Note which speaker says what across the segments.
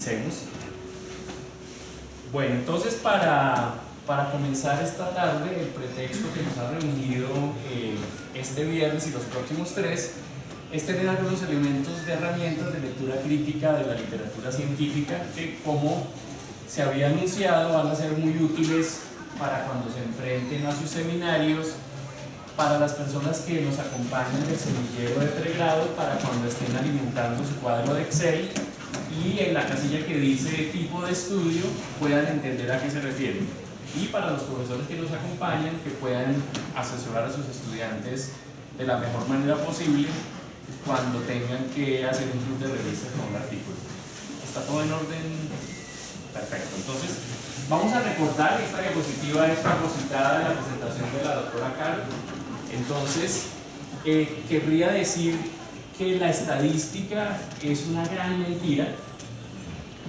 Speaker 1: Comencemos. Bueno, entonces para comenzar esta tarde, el pretexto que nos ha reunido este viernes y los próximos tres es tener algunos elementos de herramientas de lectura crítica de la literatura científica que, como se había anunciado, van a ser muy útiles para cuando se enfrenten a sus seminarios, para las personas que nos acompañan del semillero de pregrado, para cuando estén alimentando su cuadro de Excel, y en la casilla que dice tipo de estudio puedan entender a qué se refiere, y para los profesores que nos acompañan, que puedan asesorar a sus estudiantes de la mejor manera posible cuando tengan que hacer un club de revistas con un artículo. ¿Está todo en orden? Perfecto. Entonces vamos a recordar, esta diapositiva es propositada de la presentación de la doctora Caro. Entonces querría decir que la estadística es una gran mentira,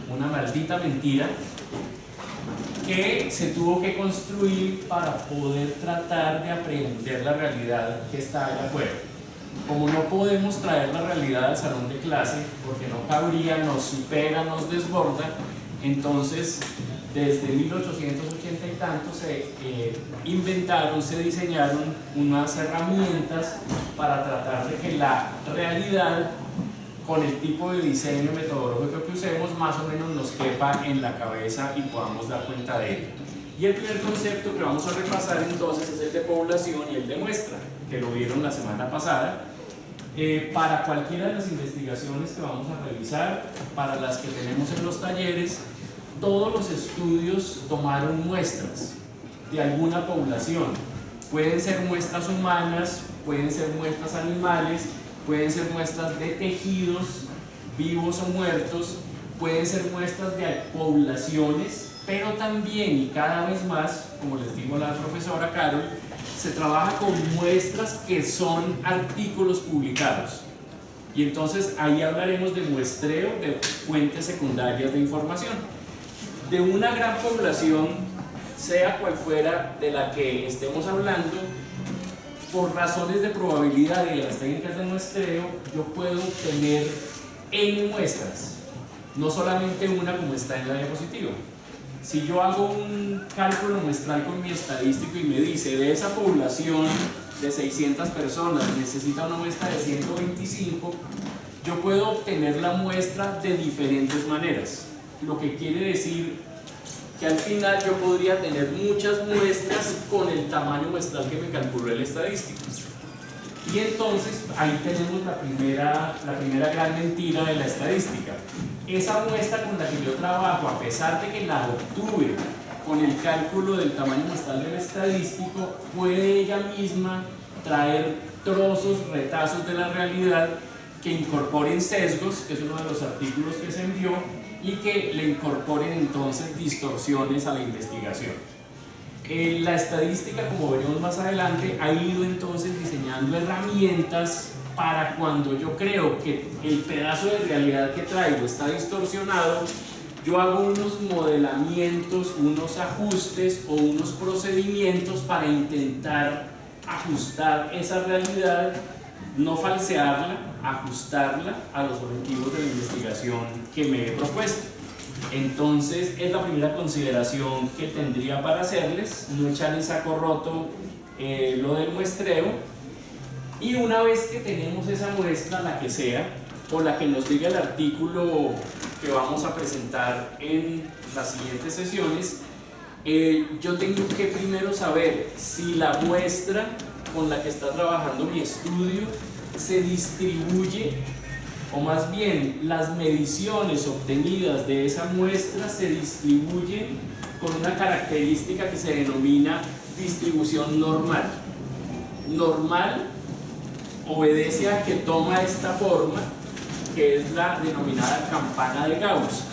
Speaker 1: una maldita mentira, que se tuvo que construir para poder tratar de aprender la realidad que está allá afuera. Como no podemos traer la realidad al salón de clase, porque no cabría, nos supera, nos desborda, entonces desde 1880 y tanto se inventaron, se diseñaron unas herramientas para tratar de que la realidad, con el tipo de diseño metodológico que usemos, más o menos nos quepa en la cabeza y podamos dar cuenta de ella. Y el primer concepto que vamos a repasar entonces es el de población y el de muestra, que lo vieron la semana pasada. Para cualquiera de las investigaciones que vamos a revisar, para las que tenemos en los talleres, todos los estudios tomaron muestras de alguna población. Pueden ser muestras humanas, pueden ser muestras animales, pueden ser muestras de tejidos vivos o muertos, pueden ser muestras de poblaciones, pero también, y cada vez más, como les dijo la profesora Carol, se trabaja con muestras que son artículos publicados. Y entonces ahí hablaremos de muestreo de fuentes secundarias de información. De una gran población, sea cual fuera de la que estemos hablando, por razones de probabilidad y de las técnicas de muestreo, yo puedo obtener N muestras, no solamente una como está en la diapositiva. Si yo hago un cálculo muestral con mi estadístico y me dice de esa población de 600 personas necesita una muestra de 125, yo puedo obtener la muestra de diferentes maneras. Lo que quiere decir que al final yo podría tener muchas muestras con el tamaño muestral que me calculó el estadístico. Y entonces ahí tenemos la primera gran mentira de la estadística. Esa muestra con la que yo trabajo, a pesar de que la obtuve con el cálculo del tamaño muestral del estadístico, puede ella misma traer trozos, retazos de la realidad que incorporen sesgos, que es uno de los artículos que se envió, y que le incorporen entonces distorsiones a la investigación. La estadística, como veremos más adelante, ha ido entonces diseñando herramientas para cuando yo creo que el pedazo de realidad que traigo está distorsionado, yo hago unos modelamientos, unos ajustes o unos procedimientos para intentar ajustar esa realidad, no falsearla, ajustarla a los objetivos de la investigación que me he propuesto. Entonces es la primera consideración que tendría para hacerles, no echar en saco roto lo del muestreo. Y una vez que tenemos esa muestra, la que sea, o la que nos diga el artículo que vamos a presentar en las siguientes sesiones, yo tengo que primero saber si la muestra con la que está trabajando mi estudio se distribuye, o más bien las mediciones obtenidas de esa muestra se distribuyen con una característica que se denomina distribución normal. Normal obedece a que toma esta forma, que es la denominada campana de Gauss,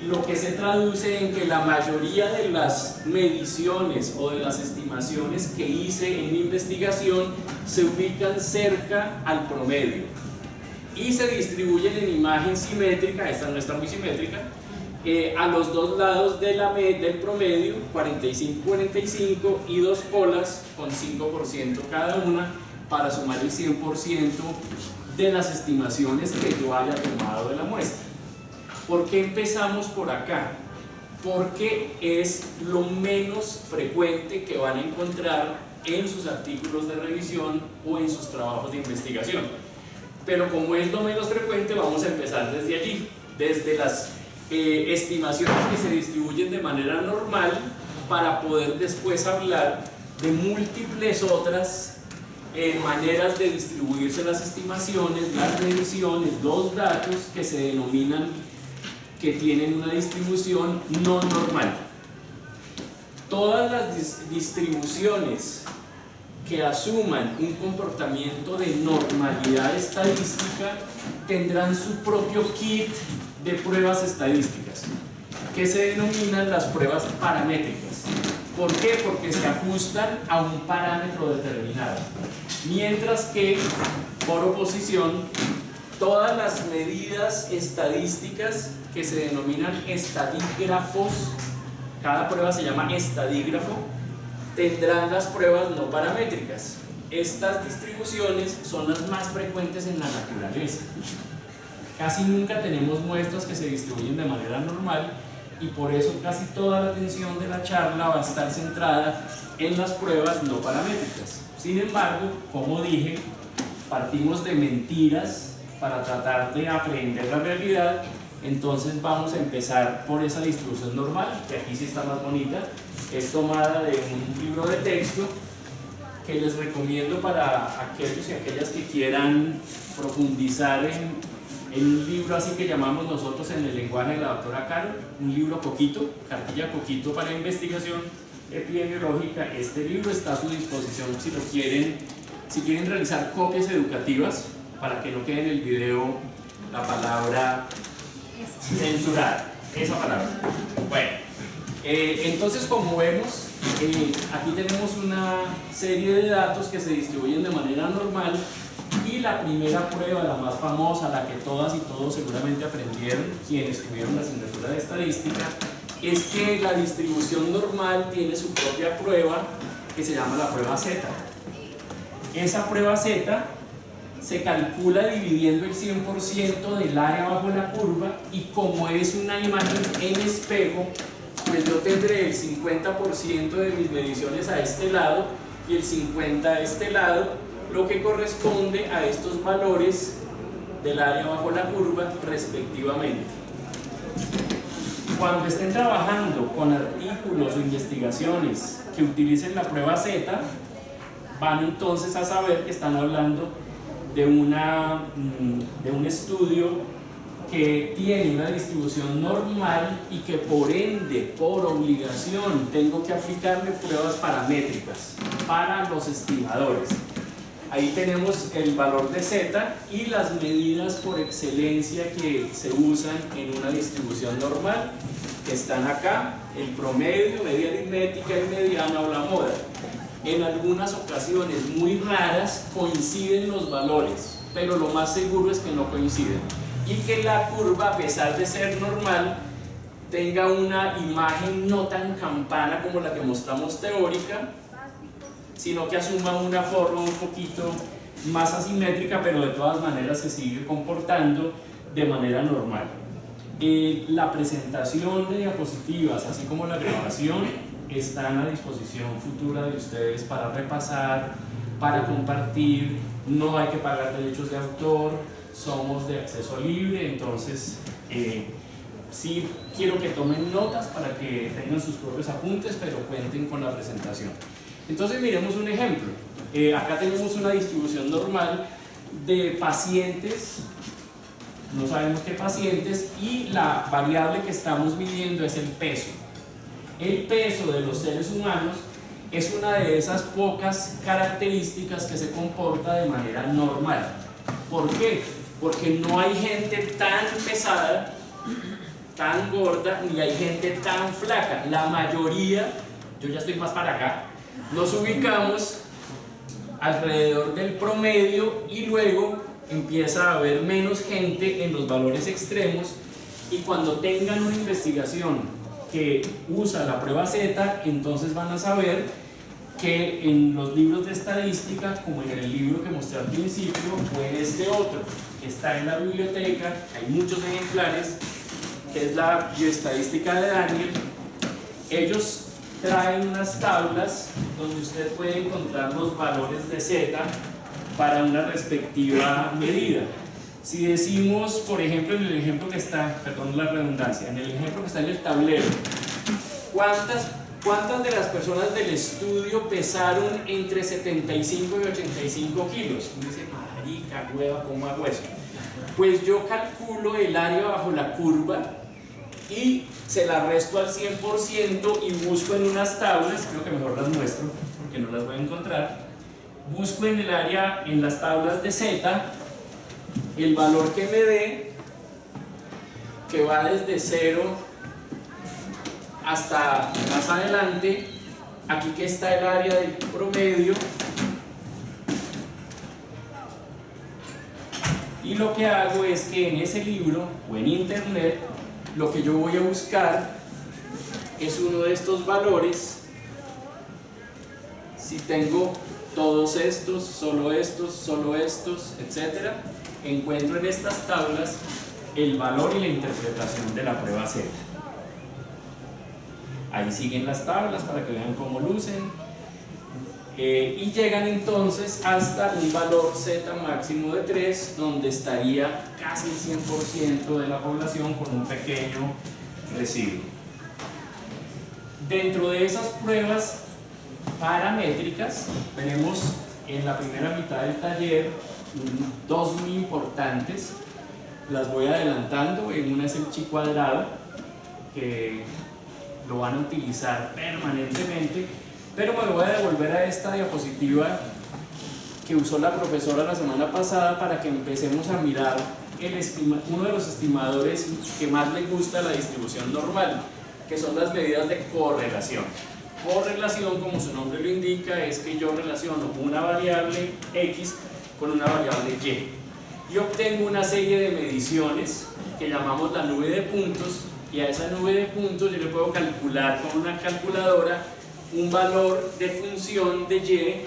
Speaker 1: lo que se traduce en que la mayoría de las mediciones o de las estimaciones que hice en mi investigación se ubican cerca al promedio y se distribuyen en imagen simétrica, esta no está muy simétrica, a los dos lados de del promedio, 45-45, y dos colas con 5% cada una, para sumar el 100% de las estimaciones que yo haya tomado de la muestra. ¿Por qué empezamos por acá? Porque es lo menos frecuente que van a encontrar en sus artículos de revisión o en sus trabajos de investigación. Pero como es lo menos frecuente, vamos a empezar desde allí, desde las estimaciones que se distribuyen de manera normal, para poder después hablar de múltiples otras maneras de distribuirse las estimaciones, las revisiones, los datos que se denominan que tienen una distribución no normal. Todas las distribuciones que asuman un comportamiento de normalidad estadística tendrán su propio kit de pruebas estadísticas, que se denominan las pruebas paramétricas. ¿Por qué? Porque se ajustan a un parámetro determinado. Mientras que, por oposición, todas las medidas estadísticas que se denominan estadígrafos, cada prueba se llama estadígrafo, tendrán las pruebas no paramétricas. Estas distribuciones son las más frecuentes en la naturaleza. Casi nunca tenemos muestras que se distribuyen de manera normal, y por eso casi toda la atención de la charla va a estar centrada en las pruebas no paramétricas. Sin embargo, como dije, partimos de mentiras para tratar de aprender la realidad. Entonces vamos a empezar por esa distribución normal, que aquí sí está más bonita. Es tomada de un libro de texto que les recomiendo para aquellos y aquellas que quieran profundizar en un libro así que llamamos nosotros en el lenguaje de la doctora Carol, un libro Coquito, cartilla Coquito para investigación epidemiológica. Este libro está a su disposición si lo quieren, si quieren realizar copias educativas, para que no quede en el video la palabra censurada, esa palabra. Bueno, entonces, como vemos, aquí tenemos una serie de datos que se distribuyen de manera normal, y la primera prueba, la más famosa, la que todas y todos seguramente aprendieron quienes tuvieron la asignatura de estadística, es que la distribución normal tiene su propia prueba que se llama la prueba Z. Esa prueba Z se calcula dividiendo el 100% del área bajo la curva, y como es una imagen en espejo, pues yo tendré el 50% de mis mediciones a este lado y el 50% a este lado, lo que corresponde a estos valores del área bajo la curva respectivamente. Cuando estén trabajando con artículos o investigaciones que utilicen la prueba Z, van entonces a saber que están hablando de un estudio que tiene una distribución normal y que por ende, por obligación, tengo que aplicarle pruebas paramétricas para los estimadores. Ahí tenemos el valor de Z y las medidas por excelencia que se usan en una distribución normal, que están acá: el promedio, media aritmética, el mediano o la moda. En algunas ocasiones muy raras coinciden los valores, pero lo más seguro es que no coinciden, y que la curva, a pesar de ser normal, tenga una imagen no tan campana como la que mostramos teórica, sino que asuma una forma un poquito más asimétrica, pero de todas maneras se sigue comportando de manera normal. La presentación de diapositivas, así como la grabación, están a disposición futura de ustedes para repasar, para compartir. No hay que pagar derechos de autor, somos de acceso libre, entonces sí quiero que tomen notas para que tengan sus propios apuntes, pero cuenten con la presentación. Entonces miremos un ejemplo. Acá tenemos una distribución normal de pacientes, no sabemos qué pacientes, y la variable que estamos midiendo es el peso. El peso de los seres humanos es una de esas pocas características que se comporta de manera normal. ¿Por qué? Porque no hay gente tan pesada, tan gorda, ni hay gente tan flaca. La mayoría, yo ya estoy más para acá, nos ubicamos alrededor del promedio, y luego empieza a haber menos gente en los valores extremos. Y cuando tengan una investigación que usa la prueba Z, entonces van a saber que en los libros de estadística, como en el libro que mostré al principio, o en este otro que está en la biblioteca, hay muchos ejemplares, que es la bioestadística de Daniel, ellos traen unas tablas donde usted puede encontrar los valores de Z para una respectiva medida. Si decimos, por ejemplo, en el ejemplo que está, perdón la redundancia, en el ejemplo que está en el tablero, ¿cuántas de las personas del estudio pesaron entre 75 y 85 kilos? Y dice, marica, hueva, ¿cómo hago eso? Pues yo calculo el área bajo la curva y se la resto al 100% y busco en unas tablas, creo que mejor las muestro porque no las voy a encontrar, busco en el área, en las tablas de Z, el valor que me dé, que va desde 0 hasta más adelante, aquí que está el área del promedio, y lo que hago es que en ese libro o en internet lo que yo voy a buscar es uno de estos valores. Si tengo todos estos, solo estos, etc., encuentro en estas tablas el valor y la interpretación de la prueba Z. Ahí siguen las tablas para que vean cómo lucen. Y llegan entonces hasta un valor Z máximo de 3, donde estaría casi el 100% de la población con un pequeño residuo. Dentro de esas pruebas paramétricas, tenemos en la primera mitad del taller dos muy importantes. Las voy adelantando. Una es el chi cuadrado, que lo van a utilizar permanentemente, pero me voy a devolver a esta diapositiva que usó la profesora la semana pasada para que empecemos a mirar uno de los estimadores que más le gusta a la distribución normal, que son las medidas de correlación. Correlación, como su nombre lo indica, es que yo relaciono una variable X con una variable Y y obtengo una serie de mediciones que llamamos la nube de puntos, y a esa nube de puntos yo le puedo calcular con una calculadora un valor de función de Y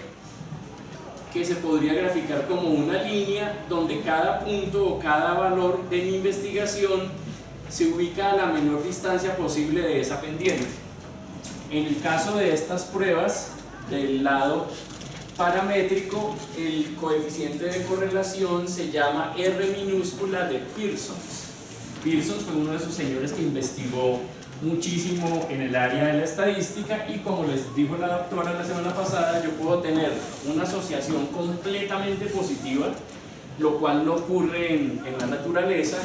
Speaker 1: que se podría graficar como una línea donde cada punto o cada valor de mi investigación se ubica a la menor distancia posible de esa pendiente. En el caso de estas pruebas, del lado paramétrico, el coeficiente de correlación se llama R minúscula de Pearson. Pearson fue uno de esos señores que investigó muchísimo en el área de la estadística, y como les dijo la doctora la semana pasada, yo puedo tener una asociación completamente positiva, lo cual no ocurre en la naturaleza,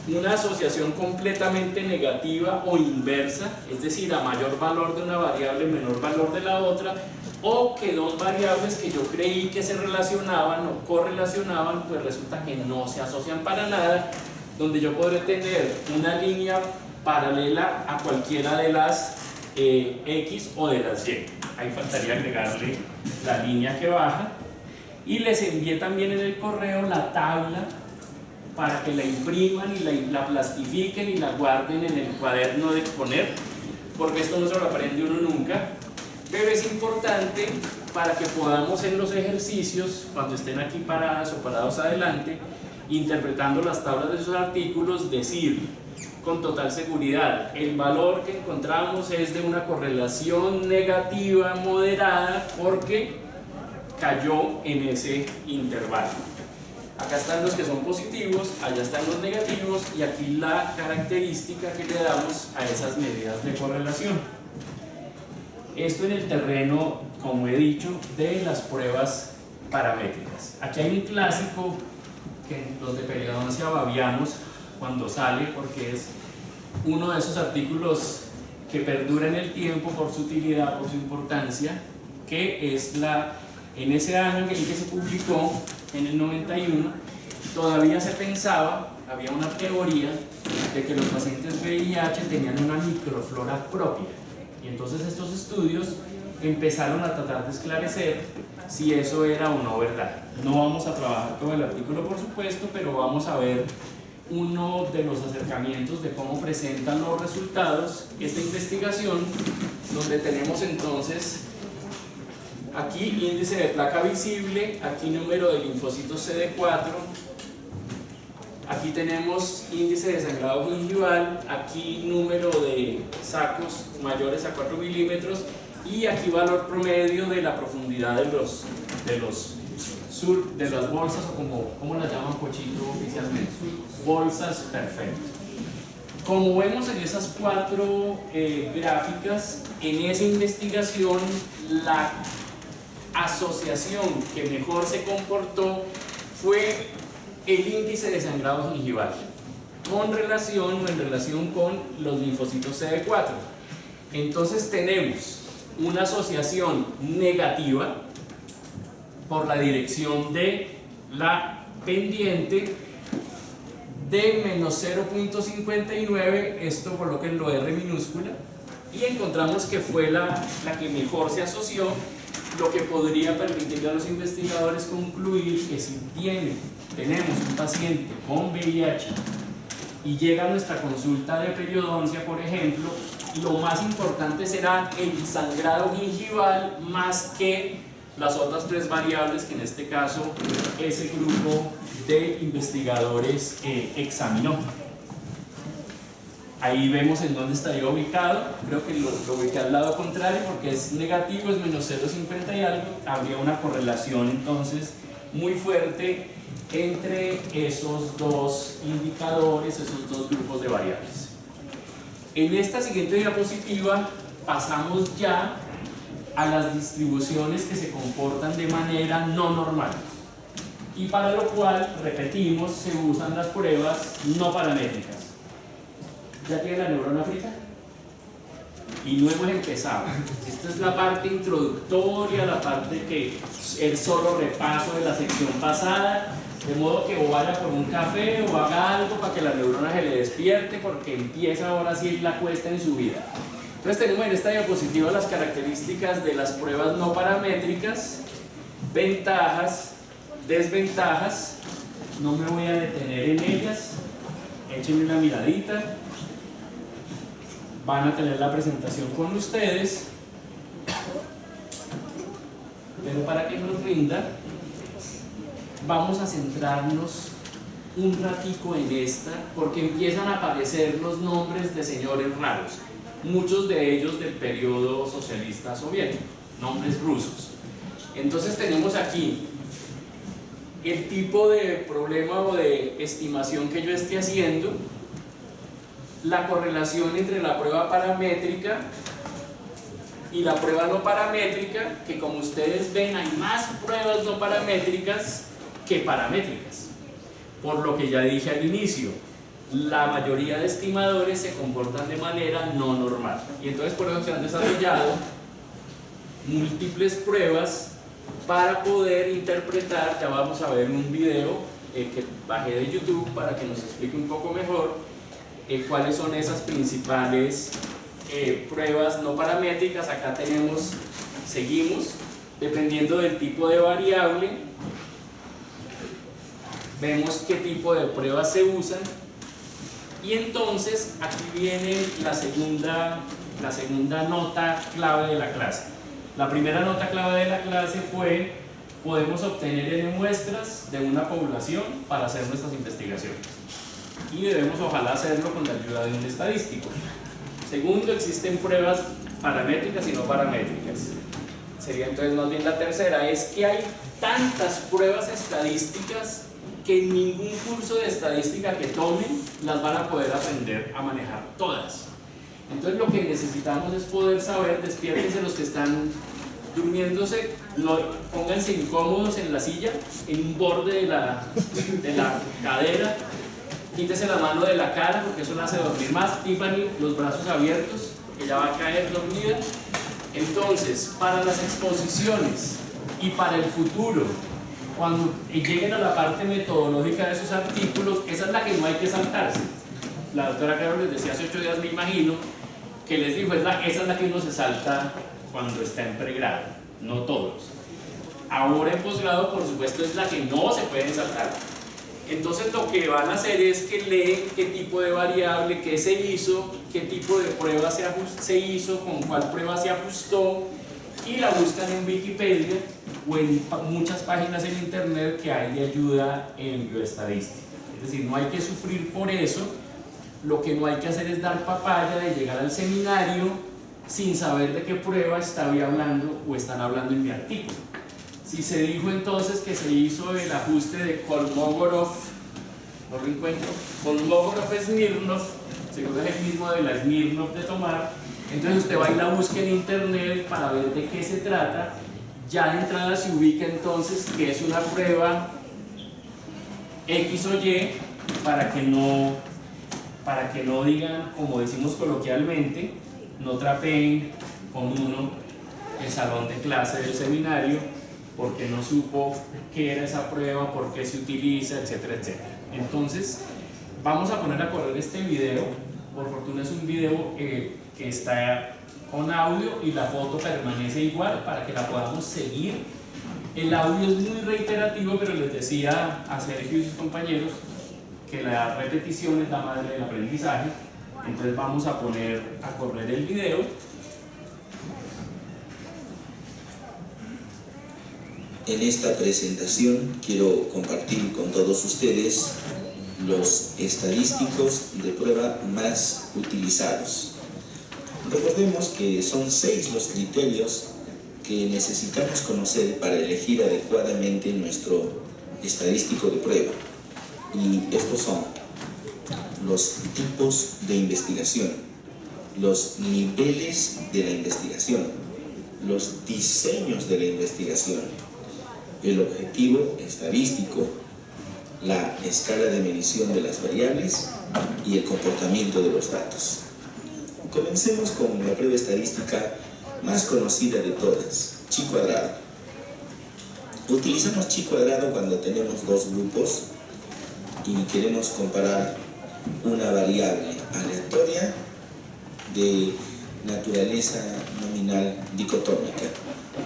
Speaker 1: una asociación completamente negativa o inversa, es decir, a mayor valor de una variable, menor valor de la otra, o que dos variables que yo creí que se relacionaban o correlacionaban, pues resulta que no se asocian para nada, donde yo podré tener una línea paralela a cualquiera de las X o de las Y. Ahí faltaría agregarle la línea que baja, y les envié también en el correo la tabla para que la impriman y la plastifiquen y la guarden en el cuaderno de exponer, porque esto no se lo aprende uno nunca, pero es importante para que podamos en los ejercicios, cuando estén aquí paradas o parados adelante, interpretando las tablas de esos artículos, decir con total seguridad: el valor que encontramos es de una correlación negativa moderada porque cayó en ese intervalo. Acá están los que son positivos, allá están los negativos, y aquí la característica que le damos a esas medidas de correlación. Esto en el terreno, como he dicho, de las pruebas paramétricas. Aquí hay un clásico que los de periodoncia babiamos cuando sale, porque es uno de esos artículos que perdura en el tiempo por su utilidad, por su importancia, que es en ese año en el que se publicó, en el 91, todavía se pensaba, había una teoría de que los pacientes VIH tenían una microflora propia, y entonces estos estudios empezaron a tratar de esclarecer si eso era o no verdad. No vamos a trabajar todo el artículo, por supuesto, pero vamos a ver uno de los acercamientos de cómo presentan los resultados esta investigación, donde tenemos entonces aquí índice de placa visible, aquí número de linfocitos CD4, Aquí tenemos índice de sangrado gingival, aquí número de sacos mayores a 4 milímetros y aquí valor promedio de la profundidad de las bolsas, o como las llaman Pochito oficialmente, bolsas perfectas. Como vemos en esas 4 gráficas, en esa investigación la asociación que mejor se comportó fue el índice de sangrado gingival en relación con los linfocitos CD4. Entonces tenemos una asociación negativa por la dirección de la pendiente de menos 0.59, esto colóquenlo R minúscula, y encontramos que fue la que mejor se asoció, lo que podría permitirle a los investigadores concluir que si tenemos un paciente con VIH y llega a nuestra consulta de periodoncia, por ejemplo, lo más importante será el sangrado gingival más que las otras 3 variables que en este caso ese grupo de investigadores examinó. Ahí vemos en dónde estaría ubicado. Creo que lo ubiqué al lado contrario porque es negativo, es menos 0,50 y algo. Habría una correlación entonces muy fuerte entre esos 2 indicadores, esos 2 grupos de variables. En esta siguiente diapositiva pasamos ya a las distribuciones que se comportan de manera no normal. Y para lo cual, repetimos, se usan las pruebas no paramétricas. ¿Ya tiene la neurona frita? Y no hemos empezado. Esta es la parte introductoria, la parte que es solo repaso de la sección pasada, de modo que o vaya por un café o haga algo para que la neurona se le despierte, porque empieza ahora sí la cuesta en su vida. Entonces tenemos en esta diapositiva las características de las pruebas no paramétricas, ventajas, desventajas. No me voy a detener en ellas, échenle una miradita. Van a tener la presentación con ustedes, pero para que nos rinda, vamos a centrarnos un ratico en esta, porque empiezan a aparecer los nombres de señores raros, muchos de ellos del periodo socialista soviético, nombres rusos. Entonces tenemos aquí el tipo de problema o de estimación que yo esté haciendo, la correlación entre la prueba paramétrica y la prueba no paramétrica, que como ustedes ven hay más pruebas no paramétricas que paramétricas, por lo que ya dije al inicio, la mayoría de estimadores se comportan de manera no normal, y entonces por eso se han desarrollado múltiples pruebas para poder interpretar. Ya vamos a ver un video que bajé de YouTube para que nos explique un poco mejor cuáles son esas principales pruebas no paramétricas. Acá seguimos, dependiendo del tipo de variable, vemos qué tipo de pruebas se usan, y entonces aquí viene la segunda nota clave de la clase. La primera nota clave de la clase fue: podemos obtener N muestras de una población para hacer nuestras investigaciones, y debemos ojalá hacerlo con la ayuda de un estadístico. Segundo, existen pruebas paramétricas y no paramétricas. Sería entonces más bien la tercera, es que hay tantas pruebas estadísticas que en ningún curso de estadística que tomen las van a poder aprender a manejar todas. Entonces lo que necesitamos es poder saber, despiértense los que están durmiéndose, pónganse incómodos en la silla, en un borde de la cadera, quítese la mano de la cara porque eso la hace dormir más. Tiffany, los brazos abiertos, que ya va a caer dormida. Entonces, para las exposiciones y para el futuro, cuando lleguen a la parte metodológica de esos artículos, esa es la que no hay que saltarse. La doctora Carol les decía hace 8 días, me imagino, que les dijo, esa es la que uno se salta cuando está en pregrado, no todos. Ahora en posgrado, por supuesto, es la que no se pueden saltar. Entonces lo que van a hacer es que leen qué tipo de variable, qué se hizo, qué tipo de prueba se hizo, con cuál prueba se ajustó, y la buscan en Wikipedia o en muchas páginas en internet que hay de ayuda en bioestadística. Es decir, no hay que sufrir por eso. Lo que no hay que hacer es dar papaya de llegar al seminario sin saber de qué prueba estaba hablando o están hablando en mi artículo. Si se dijo entonces que se hizo el ajuste de Kolmogorov, no lo encuentro, Kolmogorov-Smirnov, seguro es el mismo de la Smirnov de tomar, entonces usted va y la busca en internet para ver de qué se trata, ya de entrada se ubica entonces que es una prueba X o Y para que no digan, como decimos coloquialmente, no trapeen con uno el salón de clase del seminario porque no supo qué era esa prueba, por qué se utiliza, etcétera, etcétera. Entonces, vamos a poner a correr este video. Por fortuna es un video que está con audio y la foto permanece igual para que la podamos seguir. El audio es muy reiterativo, pero les decía a Sergio y sus compañeros que la repetición es la madre del aprendizaje. Entonces vamos a poner a correr el video.
Speaker 2: En esta presentación quiero compartir con todos ustedes los estadísticos de prueba más utilizados. Recordemos que son 6 los criterios que necesitamos conocer para elegir adecuadamente nuestro estadístico de prueba. Y estos son los tipos de investigación, los niveles de la investigación, los diseños de la investigación, el objetivo estadístico, la escala de medición de las variables y el comportamiento de los datos. Comencemos con la prueba estadística más conocida de todas, chi cuadrado. Utilizamos chi cuadrado cuando tenemos 2 grupos y queremos comparar una variable aleatoria de naturaleza nominal dicotómica.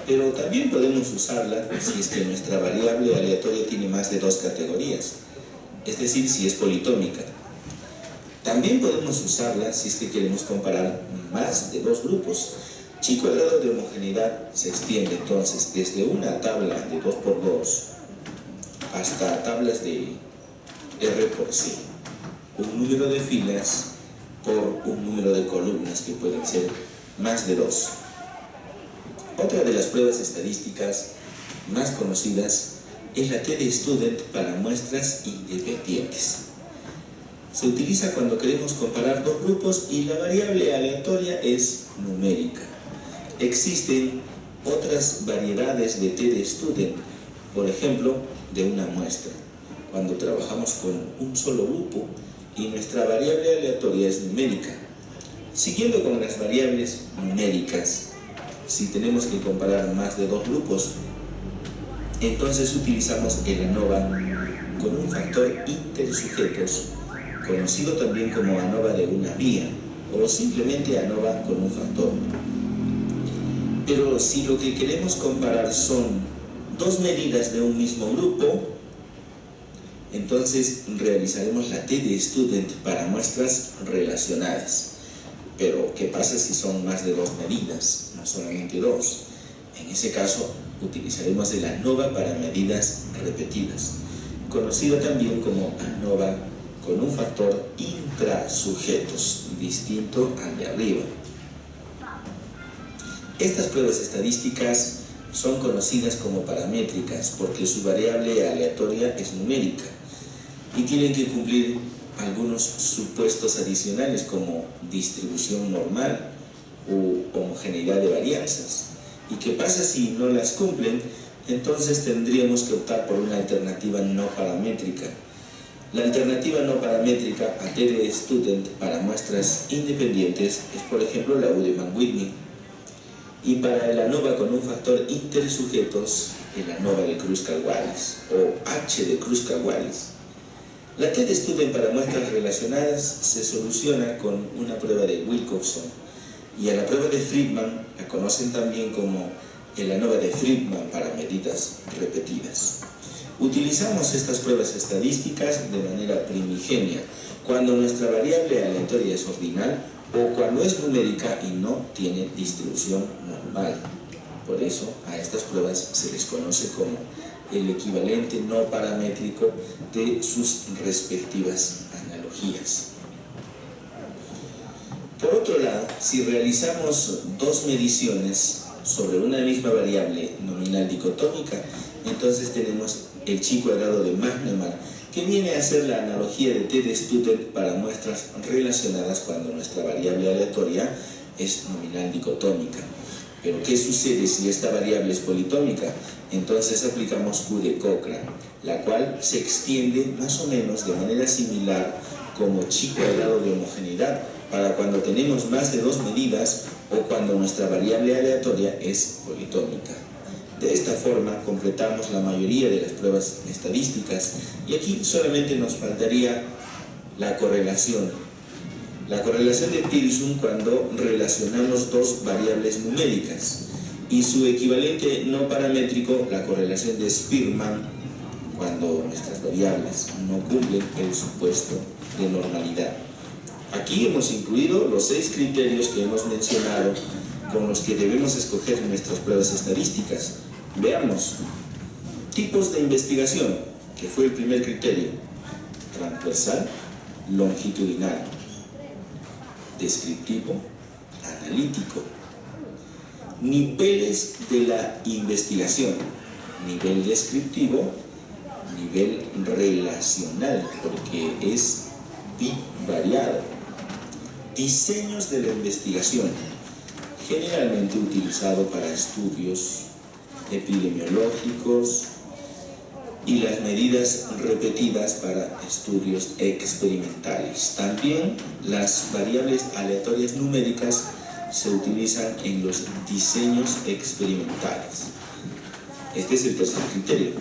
Speaker 2: Pero también podemos usarla si es que nuestra variable aleatoria tiene más de 2 categorías, es decir, si es politómica. También podemos usarla si es que queremos comparar más de 2 grupos. Chi cuadrado de homogeneidad se extiende entonces desde una tabla de 2 por 2 hasta tablas de R por C, un número de filas por un número de columnas que pueden ser más de 2. Otra de las pruebas estadísticas más conocidas es la TD-Student para muestras independientes. Se utiliza cuando queremos comparar 2 grupos y la variable aleatoria es numérica. Existen otras variedades de TD-Student, por ejemplo, de una muestra. Cuando trabajamos con un solo grupo y nuestra variable aleatoria es numérica. Siguiendo con las variables numéricas, si tenemos que comparar más de 2 grupos, entonces utilizamos el ANOVA con un factor intersujetos, conocido también como ANOVA de una vía, o simplemente ANOVA con un factor. Pero si lo que queremos comparar son 2 medidas de un mismo grupo, entonces realizaremos la TD-Student para muestras relacionadas. Pero, ¿qué pasa si son más de 2 medidas, no solamente 2? En ese caso, utilizaremos el ANOVA para medidas repetidas, conocido también como ANOVA con un factor intrasujetos, distinto al de arriba. Estas pruebas estadísticas son conocidas como paramétricas porque su variable aleatoria es numérica y tienen que cumplir algunos supuestos adicionales como distribución normal u homogeneidad de varianzas. ¿Y qué pasa si no las cumplen? Entonces tendríamos que optar por una alternativa no paramétrica. La alternativa no paramétrica a TD-Student para muestras independientes es, por ejemplo, la Udemann-Whitney. Y para el ANOVA con un factor intersujetos, el ANOVA de Kruskal-Wallis o H de Kruskal-Wallis. La TD-Student para muestras relacionadas se soluciona con una prueba de Wilcoxon, y a la prueba de Friedman la conocen también como el ANOVA de Friedman para medidas repetidas. Utilizamos estas pruebas estadísticas de manera primigenia cuando nuestra variable aleatoria es ordinal o cuando es numérica y no tiene distribución normal. Por eso a estas pruebas se les conoce como el equivalente no paramétrico de sus respectivas analogías. Por otro lado, si realizamos dos mediciones sobre una misma variable nominal dicotómica, entonces tenemos el chi cuadrado de Magnemar, que viene a ser la analogía de T de Student para muestras relacionadas cuando nuestra variable aleatoria es nominal dicotómica. Pero ¿qué sucede si esta variable es politómica? Entonces aplicamos Q de Cochrane, la cual se extiende más o menos de manera similar como chi cuadrado de homogeneidad para cuando tenemos más de dos medidas o cuando nuestra variable aleatoria es politómica. De esta forma completamos la mayoría de las pruebas estadísticas y aquí solamente nos faltaría la correlación. La correlación de Pearson cuando relacionamos dos variables numéricas y su equivalente no paramétrico, la correlación de Spearman, cuando nuestras variables no cumplen el supuesto de normalidad. Aquí hemos incluido los 6 criterios que hemos mencionado con los que debemos escoger nuestras pruebas estadísticas. Veamos. Tipos de investigación, que fue el primer criterio: transversal, longitudinal, descriptivo, analítico. Niveles de la investigación: nivel descriptivo, nivel relacional, porque es bivariado. Diseños de la investigación, generalmente utilizado para estudios epidemiológicos y las medidas repetidas para estudios experimentales. También las variables aleatorias numéricas se utilizan en los diseños experimentales. Este es el tercer criterio.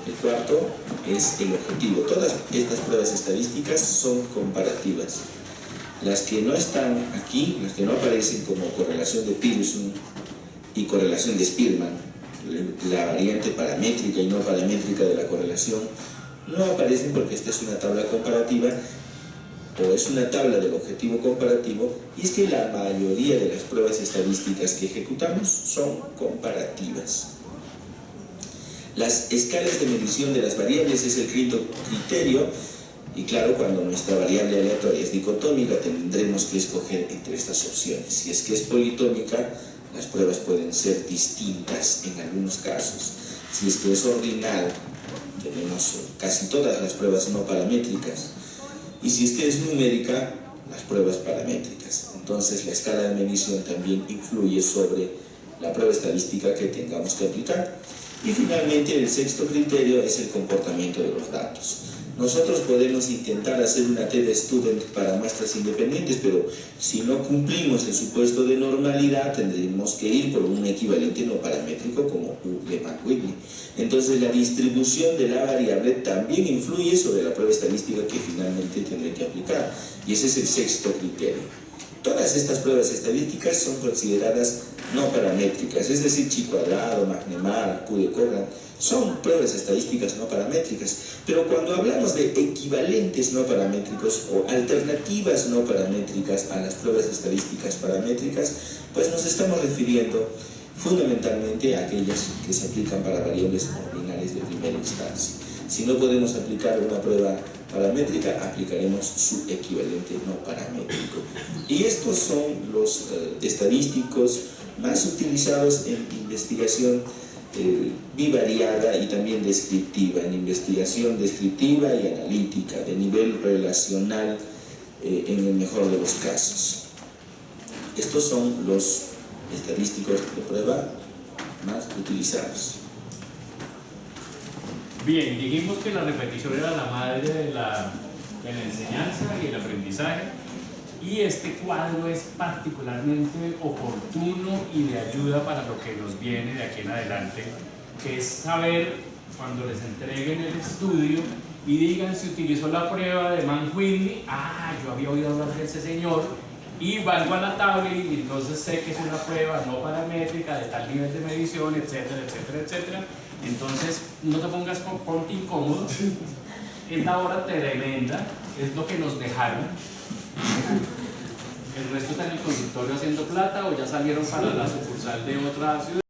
Speaker 2: El cuarto es el objetivo. Todas estas pruebas estadísticas son comparativas. Las que no están aquí, las que no aparecen como correlación de Pearson y correlación de Spearman, la variante paramétrica y no paramétrica de la correlación, no aparecen porque esta es una tabla comparativa o es una tabla del objetivo comparativo, y es que la mayoría de las pruebas estadísticas que ejecutamos son comparativas. Las escalas de medición de las variables es el quinto criterio. Y claro, cuando nuestra variable aleatoria es dicotómica, tendremos que escoger entre estas opciones. Si es que es politómica, las pruebas pueden ser distintas en algunos casos. Si es que es ordinal, tenemos casi todas las pruebas no paramétricas. Y si es que es numérica, las pruebas paramétricas. Entonces, la escala de medición también influye sobre la prueba estadística que tengamos que aplicar. Y finalmente, el sexto criterio es el comportamiento de los datos. Nosotros podemos intentar hacer una T de Student para muestras independientes, pero si no cumplimos el supuesto de normalidad, tendremos que ir por un equivalente no paramétrico como U de McWhitney. Entonces, la distribución de la variable también influye sobre la prueba estadística que finalmente tendré que aplicar. Y ese es el sexto criterio. Todas estas pruebas estadísticas son consideradas no paramétricas, es decir, chi cuadrado, Magnemar, Q de Cochrane, son pruebas estadísticas no paramétricas. Pero cuando hablamos de equivalentes no paramétricos o alternativas no paramétricas a las pruebas estadísticas paramétricas, pues nos estamos refiriendo fundamentalmente a aquellas que se aplican para variables ordinales de primera instancia. Si no podemos aplicar una prueba paramétrica, aplicaremos su equivalente no paramétrico. Y estos son los estadísticos más utilizados en investigación bivariada y también descriptiva, en investigación descriptiva y analítica, de nivel relacional en el mejor de los casos. Estos son los estadísticos de prueba más utilizados.
Speaker 1: Bien, dijimos que la repetición era la madre de la enseñanza y el aprendizaje, y este cuadro es particularmente oportuno y de ayuda para lo que nos viene de aquí en adelante, que es saber cuando les entreguen el estudio y digan si utilizó la prueba de Mann-Whitney, yo había oído hablar de ese señor, y valgo a la tabla y entonces sé que es una prueba no paramétrica de tal nivel de medición, etcétera, etcétera, etcétera. Entonces, no te pongas ponte incómodo, es la hora tremenda, es lo que nos dejaron. El resto está en el consultorio haciendo plata o ya salieron para la sucursal de otra ciudad.